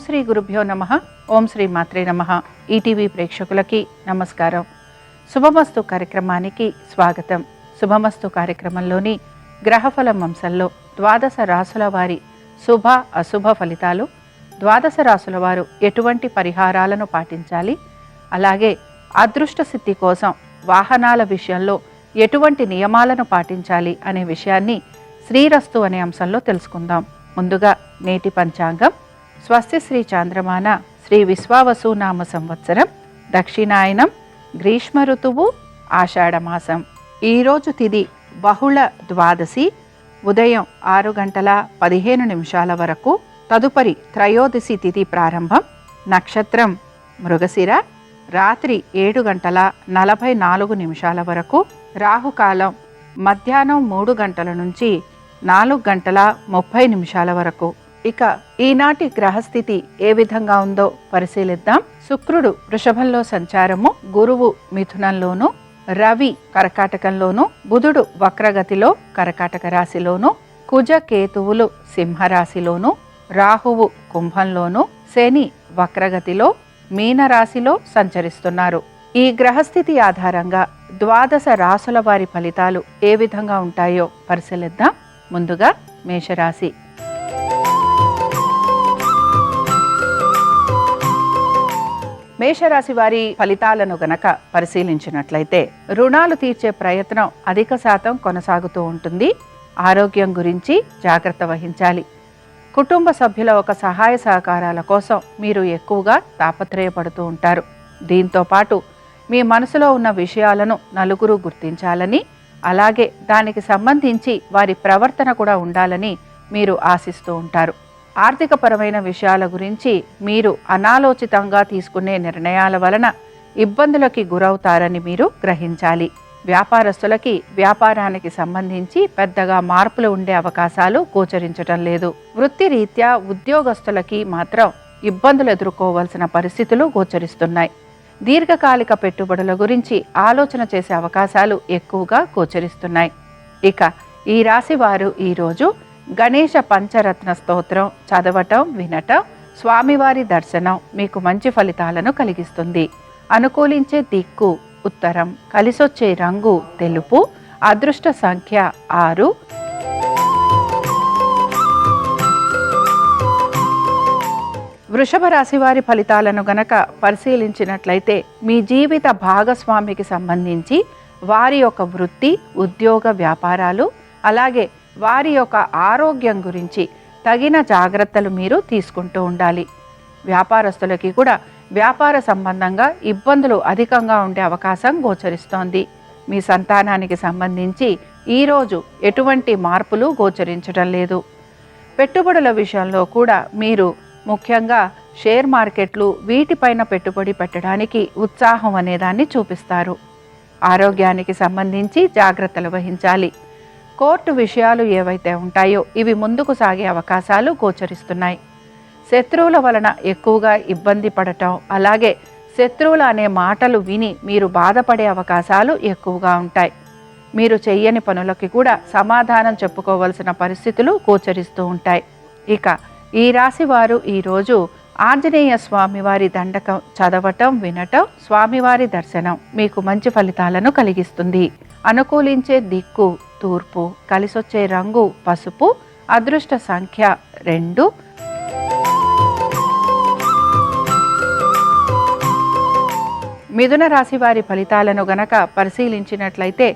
శ్రీ గురుభ్యో నమః. ఓం శ్రీ మాత్రే నమః. ఈటీవీ ప్రేక్షకులకి నమస్కారం. శుభమస్తు కార్యక్రమానికి స్వాగతం. శుభమస్తు కార్యక్రమంలోని గ్రహఫలం అంశంలో ద్వాదశ రాసుల వారి శుభ అశుభ ఫలితాలు, ద్వాదశ రాసుల వారు ఎటువంటి పరిహారాలను పాటించాలి, అలాగే అదృష్ట సిద్ధి కోసం వాహనాల విషయంలో ఎటువంటి నియమాలను పాటించాలి అనే విషయాన్ని శ్రీరస్తు అనే అంశంలో తెలుసుకుందాం. ముందుగా నేటి పంచాంగం. స్వస్తి శ్రీ చాంద్రమాన శ్రీ విశ్వావసు నామ సంవత్సరం, దక్షిణాయనం, గ్రీష్మ ఋతువు, ఆషాఢమాసం. ఈరోజు తిథి బహుళ ద్వాదశి, ఉదయం 6:15 వరకు. తదుపరి త్రయోదశి తిథి ప్రారంభం. నక్షత్రం మృగశిర, రాత్రి 7:44 వరకు. రాహుకాలం మధ్యాహ్నం 3 గంటల నుంచి 4:30 వరకు. ఇక ఈనాటి గ్రహస్థితి ఏ విధంగా ఉందో పరిశీలిద్దాం. శుక్రుడు వృషభంలో సంచారము, గురువు మిథునంలోను, రవి కర్కాటకంలోను, బుధుడు వక్రగతిలో కర్కాటక రాశిలోను, కుజ కేతువులు సింహరాశిలోను, రాహువు కుంభంలోను, శని వక్రగతిలో మీనరాశిలో సంచరిస్తున్నారు. ఈ గ్రహస్థితి ఆధారంగా ద్వాదశ రాసుల వారి ఫలితాలు ఏ విధంగా ఉంటాయో పరిశీలిద్దాం. ముందుగా మేషరాశి. మేషరాశి వారి ఫలితాలను గనక పరిశీలించినట్లయితే, రుణాలు తీర్చే ప్రయత్నం అధిక శాతం కొనసాగుతూ ఉంటుంది. ఆరోగ్యం గురించి జాగ్రత్త వహించాలి. కుటుంబ సభ్యుల ఒక సహాయ సహకారాల కోసం మీరు ఎక్కువగా తాపత్రయపడుతూ ఉంటారు. దీంతో పాటు మీ మనసులో ఉన్న విషయాలను నలుగురు గుర్తించాలని, అలాగే దానికి సంబంధించి వారి ప్రవర్తన కూడా ఉండాలని మీరు ఆశిస్తూ ఉంటారు. ఆర్థికపరమైన విషయాల గురించి మీరు అనాలోచితంగా తీసుకునే నిర్ణయాల వలన ఇబ్బందులకి గురవుతారని మీరు గ్రహించాలి. వ్యాపారస్తులకి వ్యాపారానికి సంబంధించి పెద్దగా మార్పులు ఉండే అవకాశాలు గోచరించటం లేదు. వృత్తి రీత్యా ఉద్యోగస్తులకి మాత్రం ఇబ్బందులు ఎదుర్కోవాల్సిన పరిస్థితులు గోచరిస్తున్నాయి. దీర్ఘకాలిక పెట్టుబడుల గురించి ఆలోచన చేసే అవకాశాలు ఎక్కువగా గోచరిస్తున్నాయి. ఇక ఈ రాశి వారు ఈరోజు గణేష పంచరత్న స్తోత్రం చదవటం, వినటం, స్వామివారి దర్శనం మీకు మంచి ఫలితాలను కలిగిస్తుంది. అనుకూలించే దిక్కు ఉత్తరం, కలిసొచ్చే రంగు తెలుపు, అదృష్ట సంఖ్య 6. వృషభ రాశి వారి ఫలితాలను గనక పరిశీలించినట్లయితే, మీ జీవిత భాగస్వామికి సంబంధించి వారి యొక్క వృత్తి, ఉద్యోగ, వ్యాపారాలు, అలాగే వారి యొక్క ఆరోగ్యం గురించి తగిన జాగ్రత్తలు మీరు తీసుకుంటూ ఉండాలి. వ్యాపారస్తులకి కూడా వ్యాపార సంబంధంగా ఇబ్బందులు అధికంగా ఉండే అవకాశం గోచరిస్తోంది. మీ సంతానానికి సంబంధించి ఈరోజు ఎటువంటి మార్పులు గోచరించడం లేదు. పెట్టుబడుల విషయంలో కూడా మీరు ముఖ్యంగా షేర్ మార్కెట్లు, వీటిపైన పెట్టుబడి పెట్టడానికి ఉత్సాహం అనేదాన్ని చూపిస్తారు. ఆరోగ్యానికి సంబంధించి జాగ్రత్తలు వహించాలి. కోర్టు విషయాలు ఏవైతే ఉంటాయో ఇవి ముందుకు సాగే అవకాశాలు గోచరిస్తున్నాయి. శత్రువుల వలన ఎక్కువగా ఇబ్బంది పడటం, అలాగే శత్రువులు అనే మాటలు విని మీరు బాధపడే అవకాశాలు ఎక్కువగా ఉంటాయి. మీరు చెయ్యని పనులకి కూడా సమాధానం చెప్పుకోవలసిన పరిస్థితులు గోచరిస్తూ ఉంటాయి. ఇక ఈ రాశి వారు ఈరోజు ఆంజనేయ స్వామివారి దండకం చదవటం, వినటం, స్వామివారి దర్శనం మీకు మంచి ఫలితాలను కలిగిస్తుంది. అనుకూలించే దిక్కు తూర్పు, కలిసొచ్చే రంగు పసుపు, అదృష్ట సంఖ్య 2. మిథున రాశి వారి ఫలితాలను గనక పరిశీలించినట్లయితే,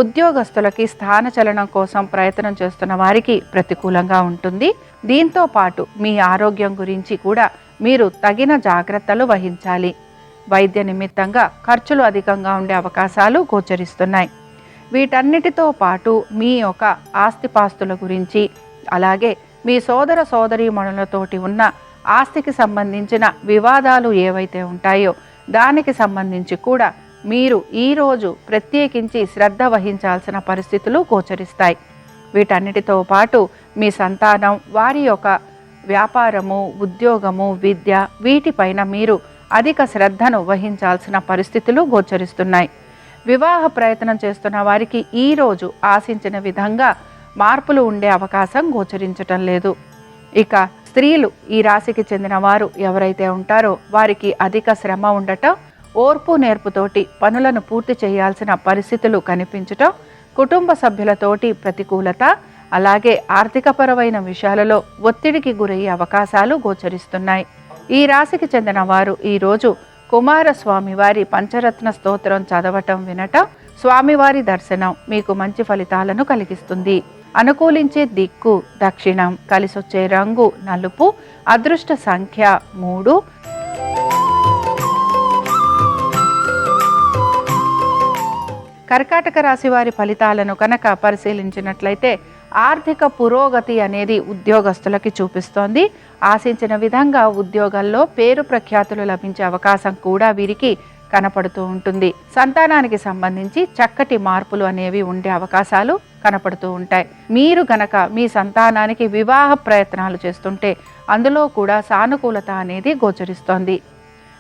ఉద్యోగస్తులకి స్థానచలనం కోసం ప్రయత్నం చేస్తున్న వారికి ప్రతికూలంగా ఉంటుంది. దీంతో పాటు మీ ఆరోగ్యం గురించి కూడా మీరు తగిన జాగ్రత్తలు వహించాలి. వైద్య నిమిత్తంగా ఖర్చులు అధికంగా ఉండే అవకాశాలు గోచరిస్తున్నాయి. వీటన్నిటితో పాటు మీ యొక్క ఆస్తిపాస్తుల గురించి, అలాగే మీ సోదర సోదరీమణులతోటి ఉన్న ఆస్తికి సంబంధించిన వివాదాలు ఏవైతే ఉంటాయో దానికి సంబంధించి కూడా మీరు ఈరోజు ప్రత్యేకించి శ్రద్ధ వహించాల్సిన పరిస్థితులు గోచరిస్తాయి. వీటన్నిటితో పాటు మీ సంతానం, వారి యొక్క వ్యాపారము, ఉద్యోగము, విద్య, వీటిపైన మీరు అధిక శ్రద్ధను వహించాల్సిన పరిస్థితులు గోచరిస్తున్నాయి. వివాహ ప్రయత్నం చేస్తున్న వారికి ఈరోజు ఆశించిన విధంగా మార్పులు ఉండే అవకాశం గోచరించటం లేదు. ఇక స్త్రీలు ఈ రాశికి చెందిన వారు ఎవరైతే ఉంటారో వారికి అధిక శ్రమ ఉండటం, ఓర్పు నేర్పుతోటి పనులను పూర్తి చేయాల్సిన పరిస్థితులు కనిపించటం, కుటుంబ సభ్యులతోటి ప్రతికూలత, అలాగే ఆర్థికపరమైన విషయాలలో ఒత్తిడికి గురయ్యే అవకాశాలు గోచరిస్తున్నాయి. ఈ రాశికి చెందిన వారు ఈరోజు కుమారస్వామి వారి పంచరత్న స్తోత్రం చదవటం, వినటం, స్వామివారి దర్శనం మీకు మంచి ఫలితాలను కలిగిస్తుంది. అనుకూలించే దిక్కు దక్షిణం, కలిసొచ్చే రంగు నలుపు, అదృష్ట సంఖ్య 3. కర్కాటక రాశి వారి ఫలితాలను కనుక పరిశీలించినట్లయితే ఆర్థిక పురోగతి అనేది ఉద్యోగస్తులకి చూపిస్తోంది. ఆశించిన విధంగా ఉద్యోగాల్లో పేరు ప్రఖ్యాతులు లభించే అవకాశం కూడా వీరికి కనపడుతూ ఉంటుంది. సంతానానికి సంబంధించి చక్కటి మార్పులు అనేవి ఉండే అవకాశాలు కనపడుతూ ఉంటాయి. మీరు గనక మీ సంతానానికి వివాహ ప్రయత్నాలు చేస్తుంటే అందులో కూడా సానుకూలత అనేది గోచరిస్తోంది.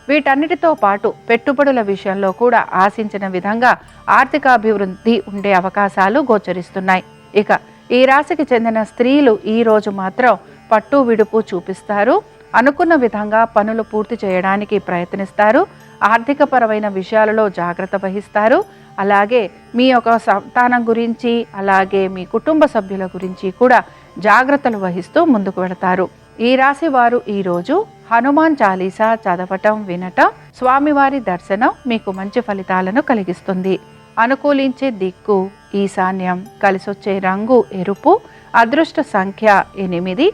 వీటన్నిటితో పాటు పెట్టుబడుల విషయంలో కూడా ఆశించిన విధంగా ఆర్థికాభివృద్ధి ఉండే అవకాశాలు గోచరిస్తున్నాయి. ఇక ఈ రాశికి చెందిన స్త్రీలు ఈ రోజు మాత్రం పట్టు విడుపు చూపిస్తారు. అనుకున్న విధంగా పనులు పూర్తి చేయడానికి ప్రయత్నిస్తారు. ఆర్థికపరమైన విషయాలలో జాగ్రత్త వహిస్తారు. అలాగే మీ యొక్క సంతానం గురించి, అలాగే మీ కుటుంబ సభ్యుల గురించి కూడా జాగ్రత్తలు వహిస్తూ ముందుకు వెళతారు. ఈ రాశి వారు ఈరోజు హనుమాన్ చాలీసా చదవటం, వినటం, స్వామివారి దర్శనం మీకు మంచి ఫలితాలను కలిగిస్తుంది. అనుకూలించే దిక్కు ఈశాన్యం, కలిసొచ్చే రంగు ఎరుపు, అదృష్ట సంఖ్య 8.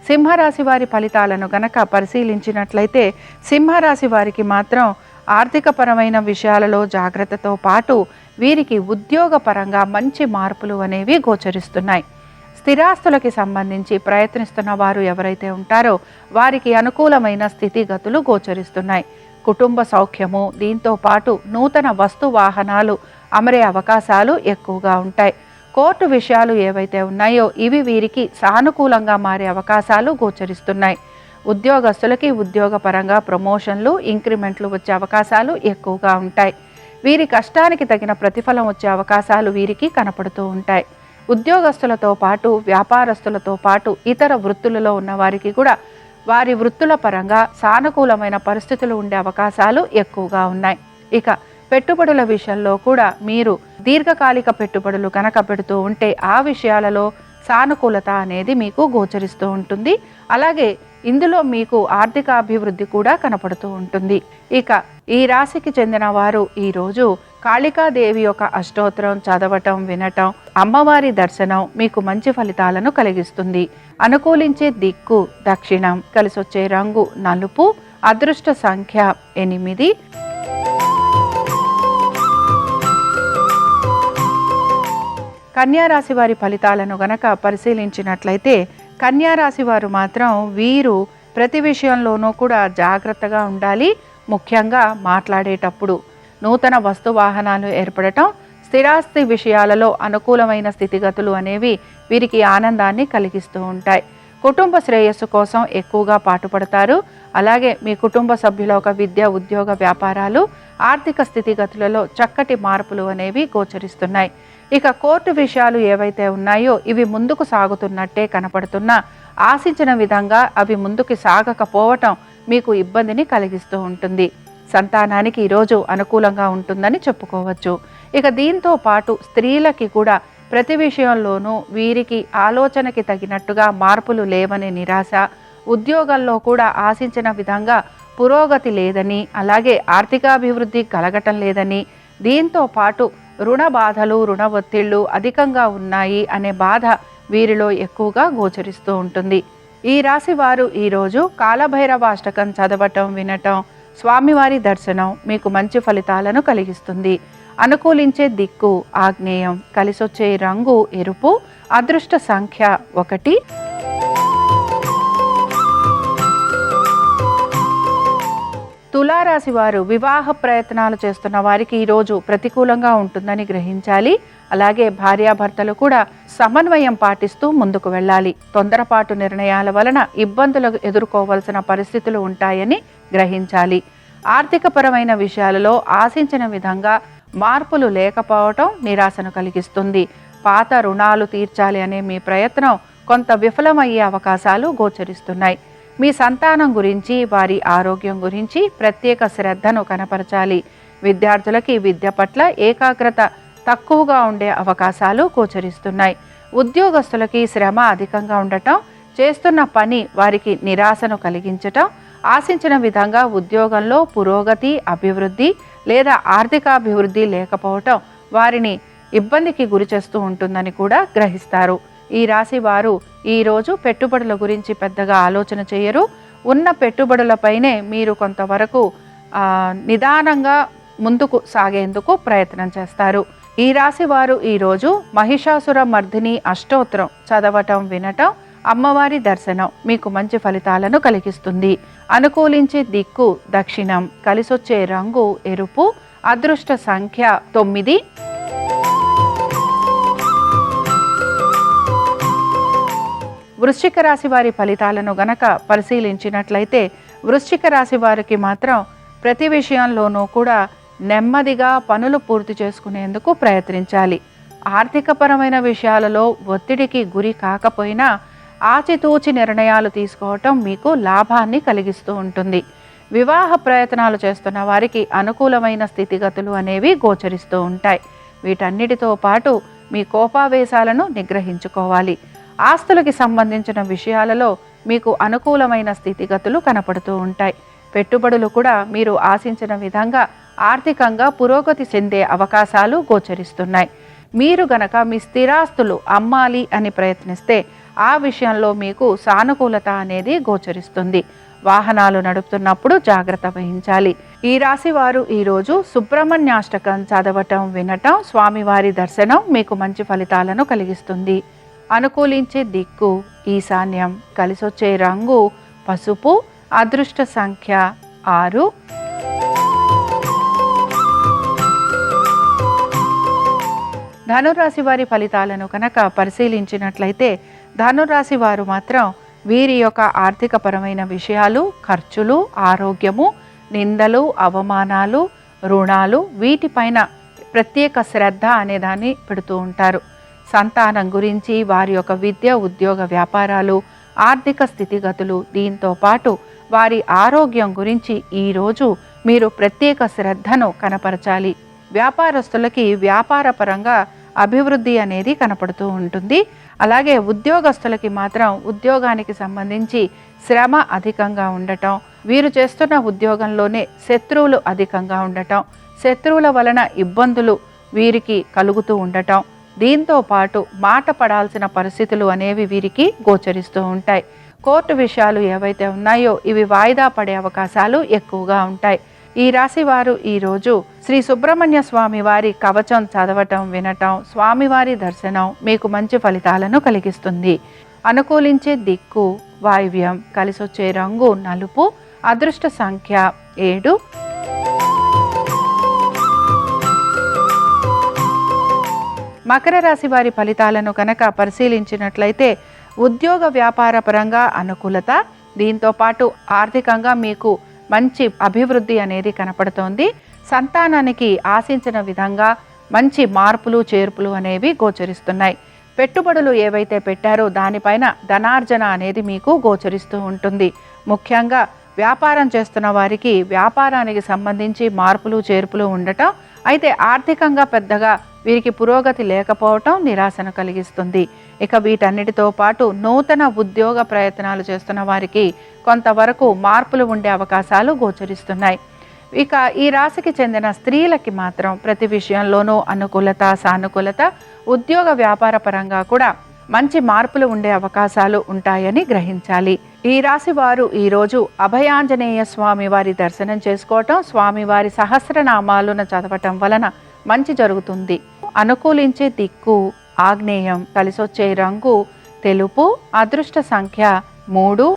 సింహరాశి వారి ఫలితాలను గనక పరిశీలించినట్లయితే సింహరాశి వారికి మాత్రం ఆర్థికపరమైన విషయాలలో జాగ్రత్తతో పాటు వీరికి ఉద్యోగపరంగా మంచి మార్పులు అనేవి గోచరిస్తున్నాయి. స్థిరాస్తులకి సంబంధించి ప్రయత్నిస్తున్న వారు ఎవరైతే ఉంటారో వారికి అనుకూలమైన స్థితిగతులు గోచరిస్తున్నాయి. కుటుంబ సౌఖ్యము, దీంతో పాటు నూతన వస్తు వాహనాలు అమరే అవకాశాలు ఎక్కువగా ఉంటాయి. కోర్టు విషయాలు ఏవైతే ఉన్నాయో ఇవి వీరికి సానుకూలంగా మారే అవకాశాలు గోచరిస్తున్నాయి. ఉద్యోగస్తులకి ఉద్యోగపరంగా ప్రమోషన్లు, ఇంక్రిమెంట్లు వచ్చే అవకాశాలు ఎక్కువగా ఉంటాయి. వీరి కష్టానికి తగిన ప్రతిఫలం వచ్చే అవకాశాలు వీరికి కనపడుతూ ఉంటాయి. ఉద్యోగస్తులతో పాటు వ్యాపారస్తులతో పాటు ఇతర వృత్తులలో ఉన్న వారికి కూడా వారి వృత్తుల పరంగా సానుకూలమైన పరిస్థితులు ఉండే అవకాశాలు ఎక్కువగా ఉన్నాయి. ఇక పెట్టుబడుల విషయంలో కూడా మీరు దీర్ఘకాలిక పెట్టుబడులు కనుక పెడుతూ ఉంటే ఆ విషయాలలో సానుకూలత అనేది మీకు గోచరిస్తూ ఉంటుంది. అలాగే ఇందులో మీకు ఆర్థిక అభివృద్ధి కూడా కనపడుతూ ఉంటుంది. ఇక ఈ రాశికి చెందిన వారు ఈరోజు కాళికాదేవి యొక్క అష్టోత్తరం చదవటం, వినటం, అమ్మవారి దర్శనం మీకు మంచి ఫలితాలను కలిగిస్తుంది. అనుకూలించే దిక్కు దక్షిణం, కలిసొచ్చే రంగు నలుపు, అదృష్ట సంఖ్య 8. కన్యారాశి వారి ఫలితాలను గనక పరిశీలించినట్లయితే కన్యారాశి వారు మాత్రం వీరు ప్రతి విషయంలోనూ కూడా జాగ్రత్తగా ఉండాలి. ముఖ్యంగా మాట్లాడేటప్పుడు నూతన వస్తు వాహనాలు ఏర్పడటం, స్థిరాస్తి విషయాలలో అనుకూలమైన స్థితిగతులు అనేవి వీరికి ఆనందాన్ని కలిగిస్తూ ఉంటాయి. కుటుంబ శ్రేయస్సు కోసం ఎక్కువగా పాటుపడతారు. అలాగే మీ కుటుంబ సభ్యుల ఒక విద్య, ఉద్యోగ, వ్యాపారాలు, ఆర్థిక స్థితిగతులలో చక్కటి మార్పులు అనేవి గోచరిస్తున్నాయి. ఇక కోర్టు విషయాలు ఏవైతే ఉన్నాయో ఇవి ముందుకు సాగుతున్నట్టే కనపడుతున్నా ఆశించిన విధంగా అవి ముందుకు సాగకపోవటం మీకు ఇబ్బందిని కలిగిస్తూ ఉంటుంది. సంతానానికి ఈరోజు అనుకూలంగా ఉంటుందని చెప్పుకోవచ్చు. ఇక దీంతో పాటు స్త్రీలకి కూడా ప్రతి విషయంలోనూ వీరికి ఆలోచనకి తగినట్టుగా మార్పులు లేవనే నిరాశ, ఉద్యోగాల్లో కూడా ఆశించిన విధంగా పురోగతి లేదని, అలాగే ఆర్థికాభివృద్ధి కలగటం లేదని, దీంతో పాటు రుణ బాధలు, రుణ ఒత్తిళ్లు అధికంగా ఉన్నాయి అనే బాధ వీరిలో ఎక్కువగా గోచరిస్తూ ఉంటుంది. ఈ రాశి వారు ఈరోజు కాలభైరవాష్టకం చదవటం, వినటం, స్వామివారి దర్శనం మీకు మంచి ఫలితాలను కలిగిస్తుంది. అనుకూలించే దిక్కు ఆగ్నేయం, కలిసొచ్చే రంగు ఎరుపు, అదృష్ట సంఖ్య 1. తులారాశి వారు వివాహ ప్రయత్నాలు చేస్తున్న వారికి ఈరోజు ప్రతికూలంగా ఉంటుందని గ్రహించాలి. అలాగే భార్యాభర్తలు కూడా సమన్వయం పాటిస్తూ ముందుకు వెళ్ళాలి. తొందరపాటు నిర్ణయాల వలన ఇబ్బందులు ఎదుర్కోవాల్సిన పరిస్థితులు ఉంటాయని గ్రహించాలి. ఆర్థికపరమైన విషయాలలో ఆశించిన విధంగా మార్పులు లేకపోవటం నిరాశను కలిగిస్తుంది. పాత రుణాలు తీర్చాలి అనే మీ ప్రయత్నం కొంత విఫలమయ్యే అవకాశాలు గోచరిస్తున్నాయి. మీ సంతానం గురించి, వారి ఆరోగ్యం గురించి ప్రత్యేక శ్రద్ధను కనపరచాలి. విద్యార్థులకి విద్య పట్ల ఏకాగ్రత తక్కువగా ఉండే అవకాశాలు గోచరిస్తున్నాయి. ఉద్యోగస్తులకి శ్రమ అధికంగా ఉండటం, చేస్తున్న పని వారికి నిరాశను కలిగించటం, ఆశించిన విధంగా ఉద్యోగంలో పురోగతి, అభివృద్ధి లేదా ఆర్థికాభివృద్ధి లేకపోవటం వారిని ఇబ్బందికి గురి చేస్తూ ఉంటుందని కూడా గ్రహిస్తారు. ఈ రాశి వారు ఈరోజు పెట్టుబడుల గురించి పెద్దగా ఆలోచన చేయరు. ఉన్న పెట్టుబడులపైనే మీరు కొంతవరకు నిదానంగా ముందుకు సాగేందుకు ప్రయత్నం చేస్తారు. ఈ రాశి వారు ఈరోజు మహిషాసుర మర్దిని అష్టోత్తరం చదవటం, వినటం, అమ్మవారి దర్శనం మీకు మంచి ఫలితాలను కలిగిస్తుంది. అనుకూలించే దిక్కు దక్షిణం, కలిసొచ్చే రంగు ఎరుపు, అదృష్ట సంఖ్య 9. వృశ్చిక రాశి వారి ఫలితాలను గనక పరిశీలించినట్లయితే వృశ్చిక రాశి వారికి మాత్రం ప్రతి విషయంలోనూ కూడా నెమ్మదిగా పనులు పూర్తి చేసుకునేందుకు ప్రయత్నించాలి. ఆర్థికపరమైన విషయాలలో ఒత్తిడికి గురి కాకపోయినా ఆచితూచి నిర్ణయాలు తీసుకోవటం మీకు లాభాన్ని కలిగిస్తూ ఉంటుంది. వివాహ ప్రయత్నాలు చేస్తున్న వారికి అనుకూలమైన స్థితిగతులు అనేవి గోచరిస్తూ ఉంటాయి. వీటన్నిటితో పాటు మీ కోపావేశాలను నిగ్రహించుకోవాలి. ఆస్తులకి సంబంధించిన విషయాలలో మీకు అనుకూలమైన స్థితిగతులు కనపడుతూ ఉంటాయి. పెట్టుబడులు కూడా మీరు ఆశించిన విధంగా ఆర్థికంగా పురోగతి చెందే అవకాశాలు గోచరిస్తున్నాయి. మీరు గనక మీ స్థిరాస్తులు అమ్మాలి అని ప్రయత్నిస్తే ఆ విషయంలో మీకు సానుకూలత అనేది గోచరిస్తుంది. వాహనాలు నడుపుతున్నప్పుడు జాగ్రత్త వహించాలి. ఈ రాశి వారు ఈరోజు సుబ్రహ్మణ్యాష్టకం చదవటం, వినటం, స్వామివారి దర్శనం మీకు మంచి ఫలితాలను కలిగిస్తుంది. అనుకూలించే దిక్కు ఈశాన్యం, కలిసొచ్చే రంగు పసుపు, అదృష్ట సంఖ్య 6. ధనురాశి వారి ఫలితాలను కనుక పరిశీలించినట్లయితే ధనురాశి వారు మాత్రం వీరి యొక్క ఆర్థికపరమైన విషయాలు, ఖర్చులు, ఆరోగ్యము, నిందలు, అవమానాలు, రుణాలు వీటిపైన ప్రత్యేక శ్రద్ధ అనేదాన్ని పెడుతూ ఉంటారు. సంతానం గురించి, వారి యొక్క విద్య, ఉద్యోగ, వ్యాపారాలు, ఆర్థిక స్థితిగతులు, దీంతో పాటు వారి ఆరోగ్యం గురించి ఈరోజు మీరు ప్రత్యేక శ్రద్ధను కనపరచాలి. వ్యాపారస్తులకి వ్యాపారపరంగా అభివృద్ధి అనేది కనపడుతూ ఉంటుంది. అలాగే ఉద్యోగస్తులకి మాత్రం ఉద్యోగానికి సంబంధించి శ్రమ అధికంగా ఉండటం, వీరు చేస్తున్న ఉద్యోగంలోనే శత్రువులు అధికంగా ఉండటం, శత్రువుల వలన ఇబ్బందులు వీరికి కలుగుతూ ఉండటం, దీంతో పాటు మాట పడాల్సిన పరిస్థితులు అనేవి వీరికి గోచరిస్తూ ఉంటాయి. కోర్టు విషయాలు ఏవైతే ఉన్నాయో ఇవి వాయిదా పడే అవకాశాలు ఎక్కువగా ఉంటాయి. ఈ రాశి వారు ఈరోజు శ్రీ సుబ్రహ్మణ్య స్వామి వారి కవచం చదవటం, వినటం, స్వామివారి దర్శనం మీకు మంచి ఫలితాలను కలిగిస్తుంది. అనుకూలించే దిక్కు వాయువ్యం, కలిసొచ్చే రంగు నలుపు, అదృష్ట సంఖ్య 7. మకర రాశి వారి ఫలితాలను కనుక పరిశీలించినట్లయితే ఉద్యోగ వ్యాపార పరంగా అనుకూలత, దీంతో పాటు ఆర్థికంగా మీకు మంచి అభివృద్ధి అనేది కనపడుతోంది. సంతానానికి ఆశించిన విధంగా మంచి మార్పులు, చేర్పులు అనేవి గోచరిస్తున్నాయి. పెట్టుబడులు ఏవైతే పెట్టారో దానిపైన ధనార్జన అనేది మీకు గోచరిస్తూ ఉంటుంది. ముఖ్యంగా వ్యాపారం చేస్తున్న వారికి వ్యాపారానికి సంబంధించి మార్పులు, చేర్పులు ఉండటం, అయితే ఆర్థికంగా పెద్దగా వీరికి పురోగతి లేకపోవటం నిరాశను కలిగిస్తుంది. ఇక వీటన్నిటితో పాటు నూతన ఉద్యోగ ప్రయత్నాలు చేస్తున్న వారికి కొంతవరకు మార్పులు ఉండే అవకాశాలు గోచరిస్తున్నాయి. ఇక ఈ రాశికి చెందిన స్త్రీలకి మాత్రం ప్రతి విషయంలోనూ అనుకూలత, సానుకూలత, ఉద్యోగ వ్యాపార పరంగా కూడా మంచి మార్పులు ఉండే అవకాశాలు ఉంటాయని గ్రహించాలి. ఈ రాశి వారు ఈరోజు అభయాంజనేయ స్వామి వారి దర్శనం చేసుకోవటం, స్వామివారి సహస్రనామాలను చదవటం వలన మంచి జరుగుతుంది. అనుకూలించే దిక్కు ఆగ్నేయం, కలిసొచ్చే రంగు తెలుపు, అదృష్ట సంఖ్య 3.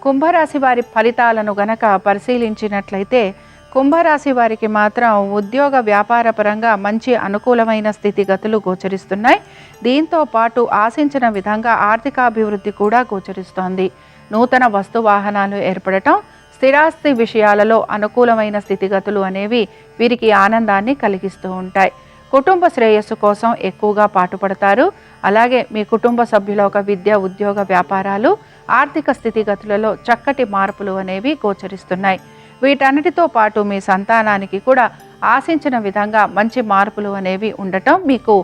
కుంభరాశి వారి ఫలితాలను గనక పరిశీలించినట్లయితే కుంభరాశి వారికి మాత్రం ఉద్యోగ వ్యాపార పరంగా మంచి అనుకూలమైన స్థితిగతులు గోచరిస్తున్నాయి. దీంతో పాటు ఆశించిన విధంగా ఆర్థికాభివృద్ధి కూడా గోచరిస్తోంది. నూతన వస్తు వాహనాలు ఏర్పడటం, స్థిరాస్తి విషయాలలో అనుకూలమైన స్థితిగతులు అనేవి వీరికి ఆనందాన్ని కలిగిస్తూ ఉంటాయి. కుటుంబ శ్రేయస్సు కోసం ఎక్కువగా పాటుపడతారు. అలాగే మీ కుటుంబ సభ్యుల ఒక విద్య, ఉద్యోగ, వ్యాపారాలు, ఆర్థిక స్థితిగతులలో చక్కటి మార్పులు అనేవి గోచరిస్తున్నాయి. వీటన్నిటితో పాటు మీ సంతానానికి కూడా ఆశించిన విధంగా మంచి మార్పులు అనేవి ఉండటం మీకు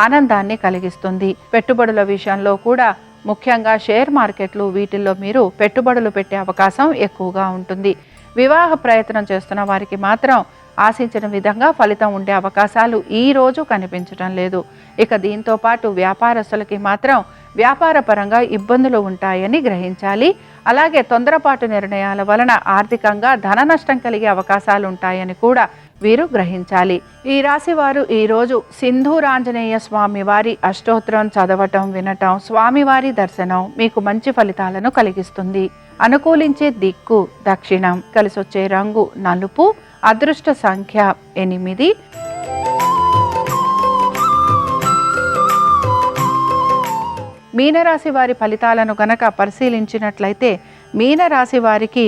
ఆనందాన్ని కలిగిస్తుంది. పెట్టుబడుల విషయంలో కూడా ముఖ్యంగా షేర్ మార్కెట్లు, వీటిల్లో మీరు పెట్టుబడులు పెట్టే అవకాశం ఎక్కువగా ఉంటుంది. వివాహ ప్రయత్నం చేస్తున్న వారికి మాత్రం ఆశించిన విధంగా ఫలితం ఉండే అవకాశాలు ఈ రోజు కనిపించడం లేదు. ఇక దీంతో పాటు వ్యాపారస్తులకి మాత్రం వ్యాపార పరంగా ఇబ్బందులు ఉంటాయని గ్రహించాలి. అలాగే తొందరపాటు నిర్ణయాల వలన ఆర్థికంగా ధన నష్టం కలిగే అవకాశాలు ఉంటాయని కూడా వీరు గ్రహించాలి. ఈ రాశి వారు ఈరోజు సింధూరాంజనేయ స్వామి వారి అష్టోత్తరం చదవటం, వినటం, స్వామివారి దర్శనం మీకు మంచి ఫలితాలను కలిగిస్తుంది. అనుకూలించే దిక్కు దక్షిణం, కలిసొచ్చే రంగు నలుపు, అదృష్ట సంఖ్య 8. మీనరాశి వారి ఫలితాలను గనక పరిశీలించినట్లయితే మీనరాశి వారికి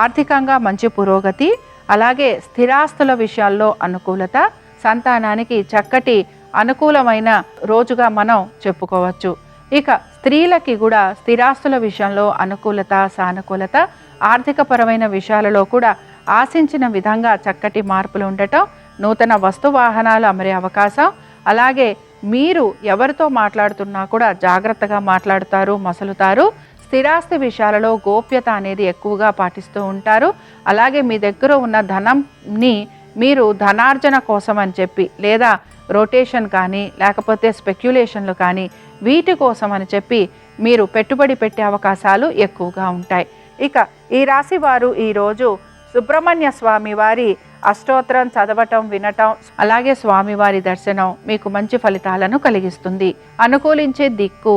ఆర్థికంగా మంచి పురోగతి, అలాగే స్థిరాస్తుల విషయాల్లో అనుకూలత, సంతానానికి చక్కటి అనుకూలమైన రోజుగా మనం చెప్పుకోవచ్చు. ఇక స్త్రీలకి కూడా స్థిరాస్తుల విషయంలో అనుకూలత, సానుకూలత, ఆర్థికపరమైన విషయాలలో కూడా ఆశించిన విధంగా చక్కటి మార్పులు ఉండటం, నూతన వస్తు వాహనాలు అమరే అవకాశం, అలాగే మీరు ఎవరితో మాట్లాడుతున్నా కూడా జాగ్రత్తగా మాట్లాడుతారు, మసలుతారు. స్థిరాస్తి విషయాలలో గోప్యత అనేది ఎక్కువగా పాటిస్తూ ఉంటారు. అలాగే మీ దగ్గర ఉన్న ధనంని మీరు ధనార్జన కోసం అని చెప్పి, లేదా రొటేషన్ కానీ లేకపోతే స్పెక్యులేషన్లు కానీ వీటి కోసం అని చెప్పి మీరు పెట్టుబడి పెట్టే అవకాశాలు ఎక్కువగా ఉంటాయి. ఇక ఈ రాశి వారు ఈరోజు సుబ్రహ్మణ్య స్వామి వారి అష్టోత్తరం చదవటం, వినటం, అలాగే స్వామివారి దర్శనం మీకు మంచి ఫలితాలను కలిగిస్తుంది. అనుకూలించే దిక్కు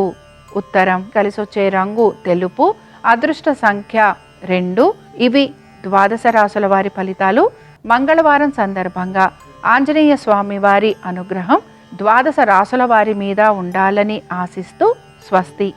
ఉత్తరం, కలిసొచ్చే రంగు తెలుపు, అదృష్ట సంఖ్య 2. ఇవి ద్వాదశ రాశుల వారి ఫలితాలు. మంగళవారం సందర్భంగా ఆంజనేయ స్వామి వారి అనుగ్రహం ద్వాదశ రాశుల వారి మీద ఉండాలని ఆశిస్తూ స్వస్తి.